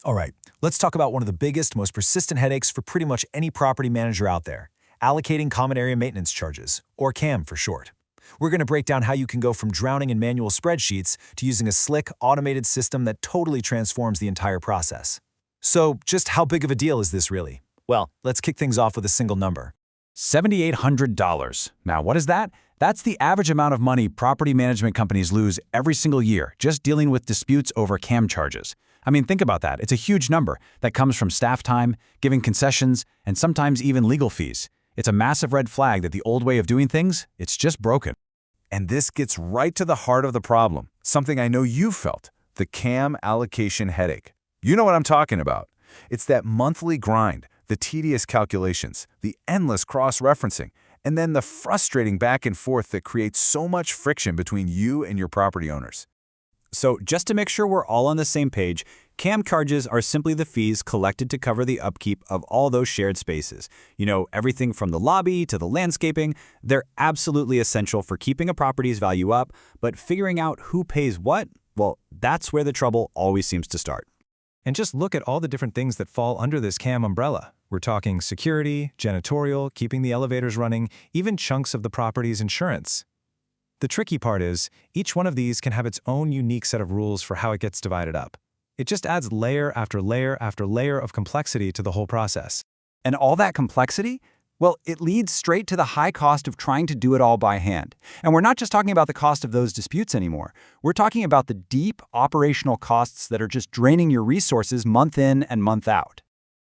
All right, let's talk about one of the biggest, most persistent headaches for pretty much any property manager out there, allocating common area maintenance charges, or CAM for short. We're going to break down how you can go from drowning in manual spreadsheets to using a slick, automated system that totally transforms the entire process. So, just how big of a deal is this really? Well, let's kick things off with a single number. $7,800. Now, what is that? That's the average amount of money property management companies lose every single year just dealing with disputes over CAM charges. I mean, think about that. It's a huge number that comes from staff time, giving concessions, and sometimes even legal fees. It's a massive red flag that the old way of doing things, it's just broken. And this gets right to the heart of the problem, something I know you've felt, the CAM allocation headache. You know what I'm talking about. It's that monthly grind, the tedious calculations, the endless cross-referencing, and then the frustrating back and forth that creates so much friction between you and your property owners. So just to make sure we're all on the same page, CAM charges are simply the fees collected to cover the upkeep of all those shared spaces. You know, everything from the lobby to the landscaping, they're absolutely essential for keeping a property's value up, but figuring out who pays what, well, that's where the trouble always seems to start. And just look at all the different things that fall under this CAM umbrella. We're talking security, janitorial, keeping the elevators running, even chunks of the property's insurance. The tricky part is, each one of these can have its own unique set of rules for how it gets divided up. It just adds layer after layer after layer of complexity to the whole process. And all that complexity? Well, it leads straight to the high cost of trying to do it all by hand. And we're not just talking about the cost of those disputes anymore. We're talking about the deep operational costs that are just draining your resources month in and month out.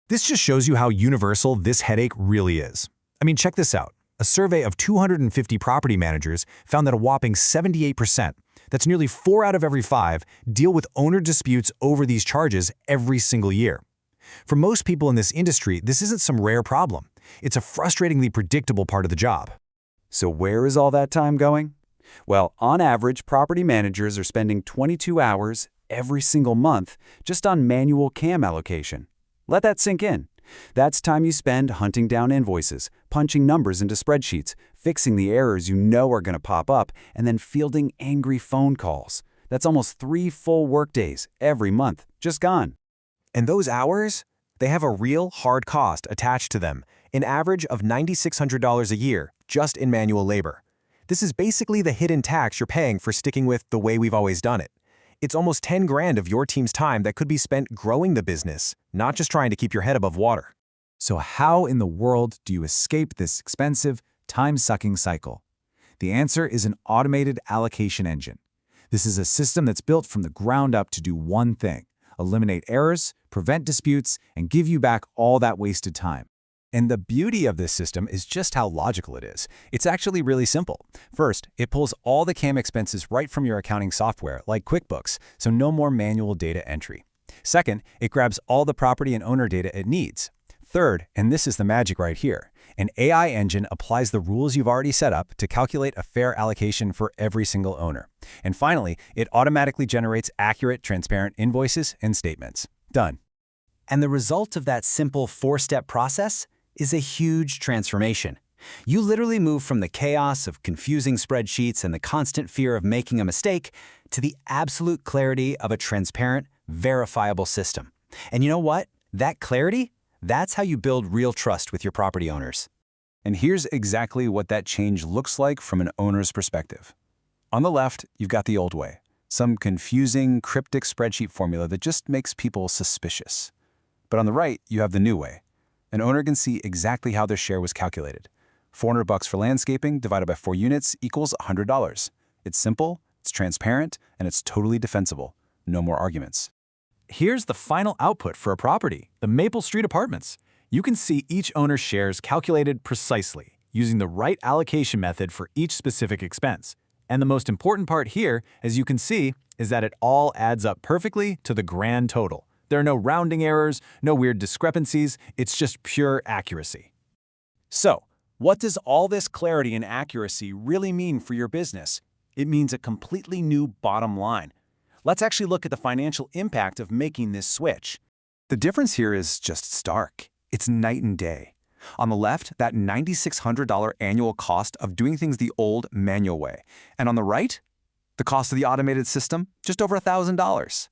This just shows you how universal this headache really is. I mean, check this out. A survey of 250 property managers found that a whopping 78%, that's nearly 4 out of every 5, deal with owner disputes over these charges every single year. For most people in this industry, this isn't some rare problem. It's a frustratingly predictable part of the job. So where is all that time going? Well, on average, property managers are spending 22 hours every single month just on manual CAM allocation. Let that sink in. That's time you spend hunting down invoices, punching numbers into spreadsheets, fixing the errors you know are going to pop up, and then fielding angry phone calls. That's almost 3 full workdays every month, just gone. And those hours, they have a real hard cost attached to them, an average of $9,600 a year just in manual labor. This is basically the hidden tax you're paying for sticking with the way we've always done it. It's almost 10 grand of your team's time that could be spent growing the business, not just trying to keep your head above water. So how in the world do you escape this expensive, time-sucking cycle? The answer is an automated allocation engine. This is a system that's built from the ground up to do one thing: eliminate errors, prevent disputes, and give you back all that wasted time. And the beauty of this system is just how logical it is. It's actually really simple. First, it pulls all the CAM expenses right from your accounting software, like Quickbooks, so no more manual data entry. Second, it grabs all the property and owner data it needs. Third, and this is the magic right here, an AI engine applies the rules you've already set up to calculate a fair allocation for every single owner. And finally, it automatically generates accurate, transparent invoices and statements. Done. And the result of that simple 4-step process is a huge transformation. You literally move from the chaos of confusing spreadsheets and the constant fear of making a mistake to the absolute clarity of a transparent, verifiable system. And you know what? That clarity, that's how you build real trust with your property owners. And here's exactly what that change looks like from an owner's perspective. On the left, you've got the old way, some confusing, cryptic spreadsheet formula that just makes people suspicious. But on the right, you have the new way. An owner can see exactly how their share was calculated. $400 for landscaping divided by 4 units equals $100. It's simple, it's transparent, and it's totally defensible. No more arguments. Here's the final output for a property, the Maple Street Apartments. You can see each owner's shares calculated precisely, using the right allocation method for each specific expense. And the most important part here, as you can see, is that it all adds up perfectly to the grand total. There are no rounding errors, no weird discrepancies, it's just pure accuracy. So, what does all this clarity and accuracy really mean for your business? It means a completely new bottom line. Let's actually look at the financial impact of making this switch. The difference here is just stark. It's night and day. On the left, that $9,600 annual cost of doing things the old manual way. And on the right, the cost of the automated system, just over $1,000.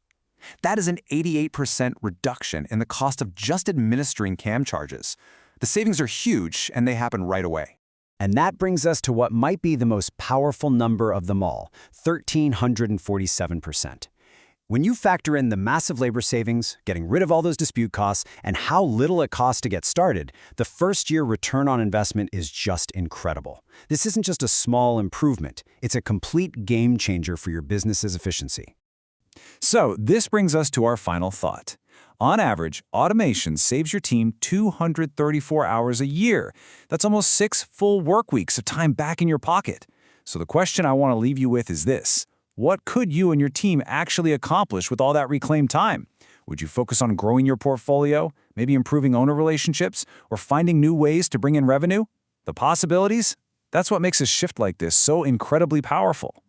That is an 88% reduction in the cost of just administering CAM charges. The savings are huge, and they happen right away. And that brings us to what might be the most powerful number of them all, 1,347%. When you factor in the massive labor savings, getting rid of all those dispute costs, and how little it costs to get started, the first-year return on investment is just incredible. This isn't just a small improvement. It's a complete game changer for your business's efficiency. So this brings us to our final thought. On average, automation saves your team 234 hours a year. That's almost 6 full work weeks of time back in your pocket. So the question I want to leave you with is this. What could you and your team actually accomplish with all that reclaimed time? Would you focus on growing your portfolio, maybe improving owner relationships, or finding new ways to bring in revenue? The possibilities? That's what makes a shift like this so incredibly powerful.